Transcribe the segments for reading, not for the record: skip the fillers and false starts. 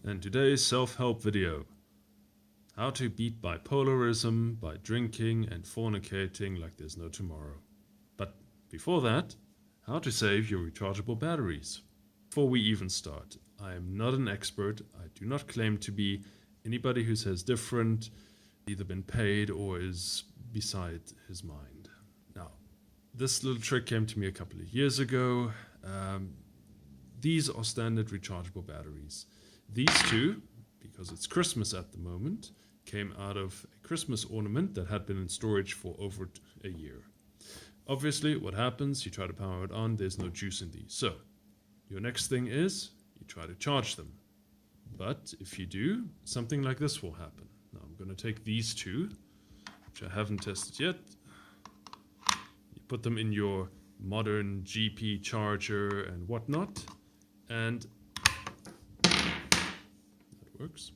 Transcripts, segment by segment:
And today's self-help video. How to beat bipolarism by drinking and fornicating like there's no tomorrow. But before that, how to save your rechargeable batteries. Before we even start, I am not an expert. I do not claim to be. Anybody who says different, either been paid or is beside his mind. Now, this little trick came to me a couple of years ago. These are standard rechargeable batteries. These two, because it's Christmas at the moment, came out of a Christmas ornament that had been in storage for over a year. Obviously, what happens, you try to power it on, there's no juice in these. So, your next thing is, you try to charge them. But if you do, something like this will happen. Now, I'm going to take these two, which I haven't tested yet. You put them in your modern GP charger and whatnot, and that works.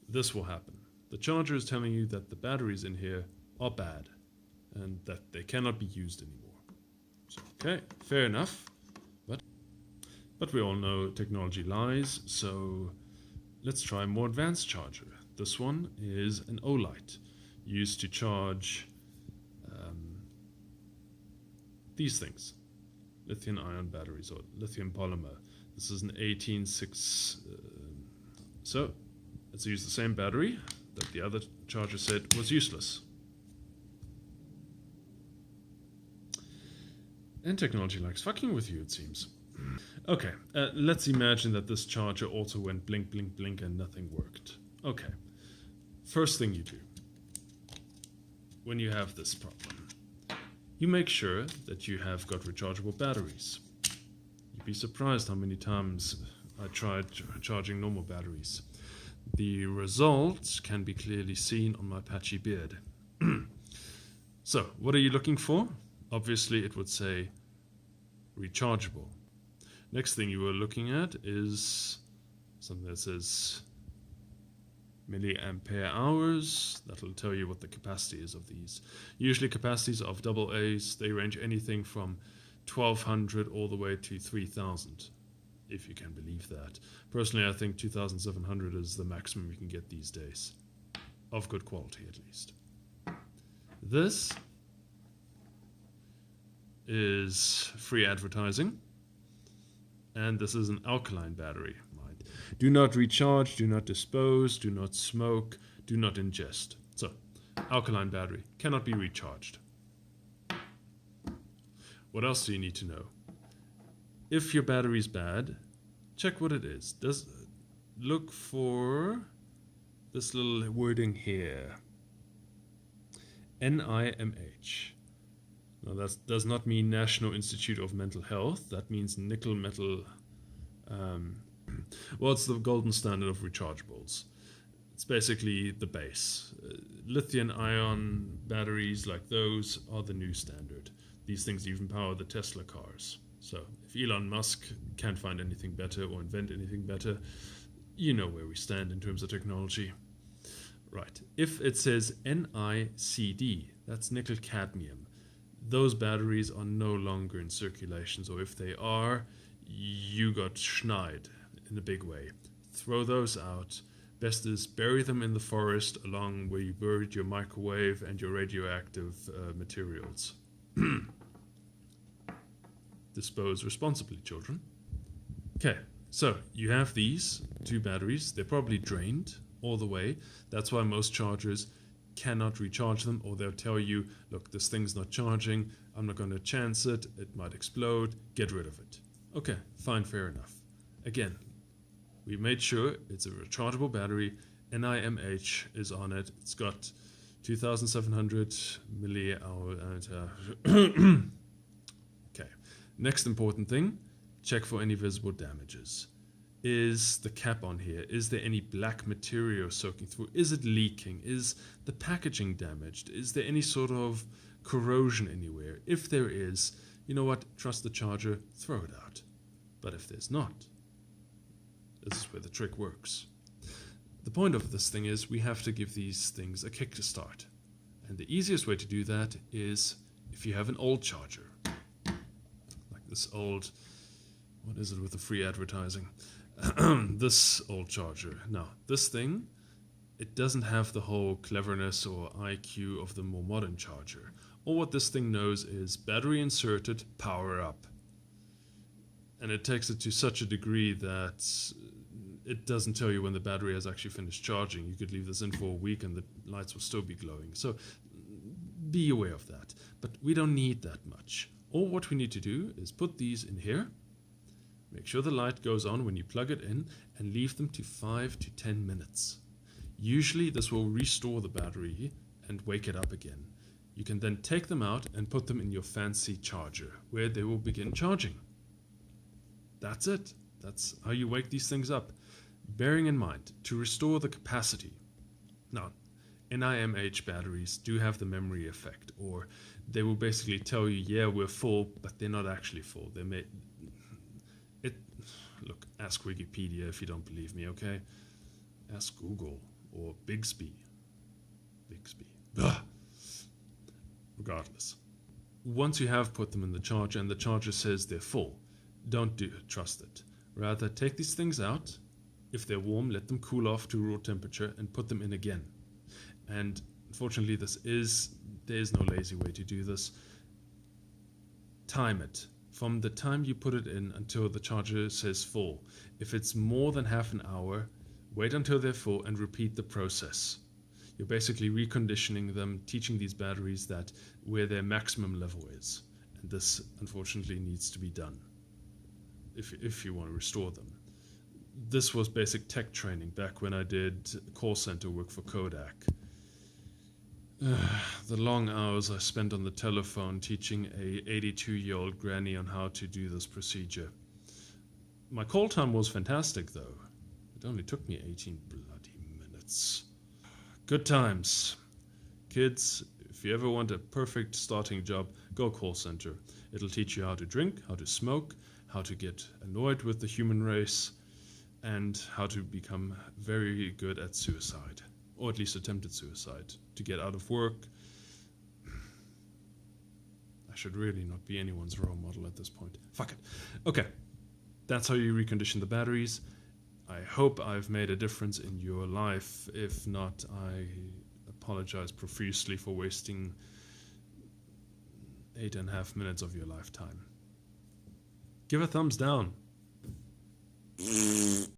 This will happen. The charger is telling you that the batteries in here are bad and that they cannot be used anymore. So, okay, fair enough. But we all know technology lies, so let's try a more advanced charger. This one is an Olight, used to charge these things, lithium-ion batteries or lithium polymer. This is an 186. So let's use the same battery that the other charger said was useless. And technology likes fucking with you, it seems. Okay, let's imagine that this charger also went blink, blink, blink and nothing worked. Okay, first thing you do when you have this problem, you make sure that you have got rechargeable batteries. You'd be surprised how many times I tried charging normal batteries. The results can be clearly seen on my patchy beard. So, what are you looking for? Obviously, it would say rechargeable. Next thing you were looking at is something that says milliampere hours. That'll tell you what the capacity is of these. Usually capacities of AA's, they range anything from 1200 all the way to 3000, if you can believe that. Personally, I think 2700 is the maximum you can get these days, of good quality at least. This is free advertising. And this is an alkaline battery. Mind. Do not recharge, do not dispose, do not smoke, do not ingest. So, alkaline battery cannot be recharged. What else do you need to know? If your battery is bad, check what it is. Look for this little wording here. NIMH. Now that does not mean National Institute of Mental Health. That means nickel metal. Well, it's the golden standard of rechargeables. It's basically the base. Lithium-ion batteries like those are the new standard. These things even power the Tesla cars. So if Elon Musk can't find anything better or invent anything better, you know where we stand in terms of technology. Right. If it says NiCd, that's nickel cadmium. Those batteries are no longer in circulation, so if they are, you got schneid in a big way. Throw those out. Best is bury them in the forest along where you buried your microwave and your radioactive materials. Dispose responsibly, children. Okay, so you have these two batteries. They're probably drained all the way. That's why most chargers cannot recharge them, or they'll tell you, look, this thing's not charging, I'm not going to chance it, it might explode, get rid of it. Okay, fine, fair enough. Again, we made sure it's a rechargeable battery, NIMH is on it, it's got 2700 milliamp hour. Okay, next important thing, check for any visible damages. Is the cap on here? Is there any black material soaking through? Is it leaking? Is the packaging damaged? Is there any sort of corrosion anywhere? If there is, you know what? Trust the charger, throw it out. But if there's not, this is where the trick works. The point of this thing is we have to give these things a kick to start. And the easiest way to do that is if you have an old charger, like this old, what is it with the free advertising? this old charger. Now, this thing, it doesn't have the whole cleverness or IQ of the more modern charger. All what this thing knows is battery inserted, power up. And it takes it to such a degree that it doesn't tell you when the battery has actually finished charging. You could leave this in for a week and the lights will still be glowing. So be aware of that. But we don't need that much. All what we need to do is put these in here, make sure the light goes on when you plug it in, and leave them to 5 to 10 minutes. Usually this will restore the battery and wake it up again. You can then take them out and put them in your fancy charger, where they will begin charging. That's it. That's how you wake these things up. Bearing in mind, to restore the capacity. Now, NIMH batteries do have the memory effect, or they will basically tell you, yeah, we're full, but they're not actually full. Look, ask Wikipedia if you don't believe me, okay? Ask Google or Bixby. Ugh. Regardless. Once you have put them in the charger and the charger says they're full, don't trust it. Rather, take these things out. If they're warm, let them cool off to raw temperature and put them in again. And unfortunately, there's no lazy way to do this. Time it. From the time you put it in until the charger says full. If it's more than half an hour, wait until they're full and repeat the process. You're basically reconditioning them, teaching these batteries that where their maximum level is. And this, unfortunately, needs to be done if you want to restore them. This was basic tech training back when I did call center work for Kodak. The long hours I spent on the telephone teaching a 82-year-old granny on how to do this procedure. My call time was fantastic, though. It only took me 18 bloody minutes. Good times. Kids, if you ever want a perfect starting job, go call center. It'll teach you how to drink, how to smoke, how to get annoyed with the human race, and how to become very good at suicide. Or at least attempted suicide. To get out of work. I should really not be anyone's role model at this point. Fuck it. Okay. That's how you recondition the batteries. I hope I've made a difference in your life. If not, I apologize profusely for wasting 8.5 minutes of your lifetime. Give a thumbs down.